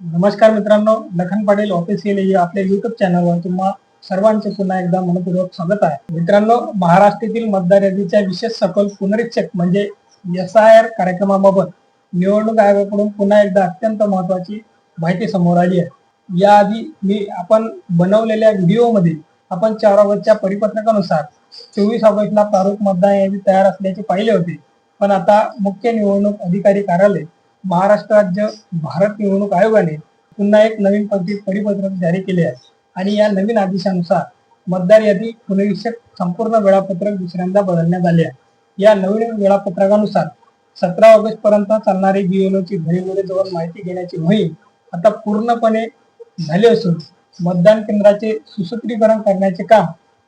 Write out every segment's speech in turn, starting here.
नमस्कार मित्रांनो, लखन पाटील ऑफिशियल या आपल्या युट्यूब चॅनलवर तुम्हा सर्वांचे पुन्हा एकदा मनपूर्वक स्वागत आहे. मित्रांनो, महाराष्ट्रातील मतदार यादीच्या विशेष सखोल पुनरीक्षक म्हणजे SIR कार्यक्रमाबाबत निवडणूक आयोगाकडून पुन्हा एकदा अत्यंत महत्त्वाची माहिती समोर आली आहे. याआधी आपण बनवलेल्या व्हिडिओमध्ये आपण 4 ऑगस्टच्या परिपत्रकानुसार 24 ऑगस्टला प्रारूप मतदार यादी तयार असल्याचे पाहिले होते. पण आता मुख्य निवडणूक अधिकारी कार्यालय महाराष्ट्र राज्य भारत निवडणूक आयोगाने पुन्हा एक नवीन परिपत्रक जारी केले आहे आणि या नवीन आदेशानुसार मतदार यादी पुनरीक्षक संपूर्ण वेळापत्रक दुसऱ्यांदा बदलण्यात आले आहे. या नवीन वेळापत्रकानुसार 17 ऑगस्ट पर्यंत चालणारी BLOची घरी जाऊन माहिती घेण्याची मोहीम आता पूर्णपणे झाली असून मतदान केंद्राचे सुसूत्रीकरण करण्याचे काम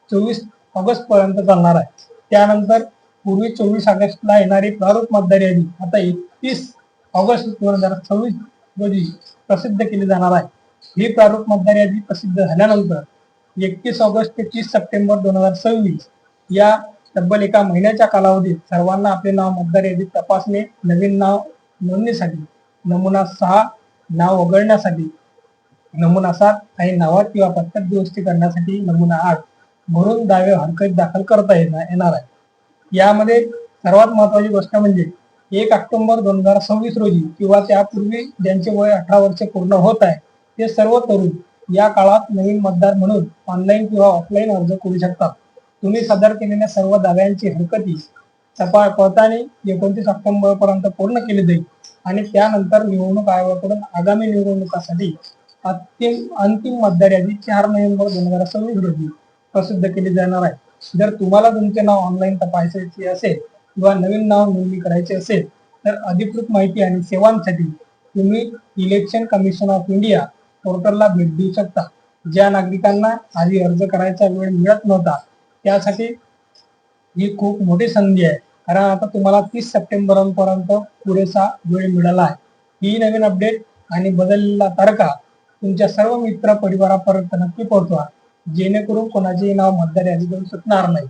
24 ऑगस्ट पर्यंत चालणार आहे. त्यानंतर पूर्वी 24 ऑगस्टला येणारी प्रारूप मतदार यादी आता 31 ऑगस्ट 2026 रोजी प्रसिद्ध केली जाणार आहे. ही प्रारूप मतदार यादी प्रसिद्ध झाल्यानंतर 31 ऑगस्ट ते 30 सप्टेंबर 2026 या तब्बल एका महिन्याच्या कालावधीत सर्वांना आपले नाव मतदार यादीत तपासणे, नवीन नाव नोंदणीसाठी नमुना 6, नाव वगळण्यासाठी नमुना 7 आणि नावात किंवा पत्त्यात दुरुस्ती करण्यासाठी नमुना 8 भरून दावे हरकत दाखल करता येणार आहे. यामध्ये सर्वात महत्वाची गोष्ट म्हणजे 1 ऑक्टोबर 2026 रोजी किंवा त्यापूर्वी ज्यांचे वय 18 वर्षे पूर्ण होत आहे ते सर्व तरुण या काळात नवीन मतदार म्हणून ऑनलाईन किंवा ऑफलाईन अर्ज करू शकतात. तुम्ही सादर केलेल्या सर्व दाव्यांची हरकती पडताळणी 29 ऑक्टोबर पर्यंत पूर्ण केली जाईल आणि त्यानंतर निवडणूक आयोगाकडून आगामी निवडणुकासाठी अंतिम मतदार यादी 4 नोव्हेंबर 2026 रोजी प्रसिद्ध केली जाणार आहे. जर तुम्हाला तुमचे नाव ऑनलाईन तपासायचे असेल किंवा नवीन नाव नोंदणी करायचे असेल तर अधिकृत माहिती आणि सेवांसाठी तुम्ही इलेक्शन कमिशन ऑफ इंडिया पोर्टलला भेट देऊ शकता. ज्या नागरिकांना आधी अर्ज करायचा वेळ मिळत नव्हता त्यासाठी ही खूप मोठी संधी आहे, कारण आता तुम्हाला 30 सप्टेंबर पर्यंत पुरेसा वेळ मिळाला आहे. ही नवीन अपडेट आणि बदललेला तारखा तुमच्या सर्व मित्र परिवारापर्यंत नक्की पोहोचवा, जेणेकरून कोणाचेही नाव मतदार यादीतून सुटणार नाही.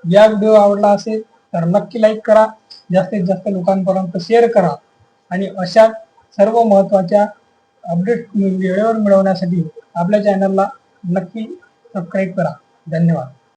या व्हिडिओ आवडला असेल तर नक्की लाईक करा, जास्तीत जास्त लोकांपर्यंत शेअर करा आणि अशा सर्व महत्त्वाच्या अपडेट वेळेवर मिळवण्यासाठी आपल्या चॅनलला नक्की सबस्क्राईब करा. धन्यवाद.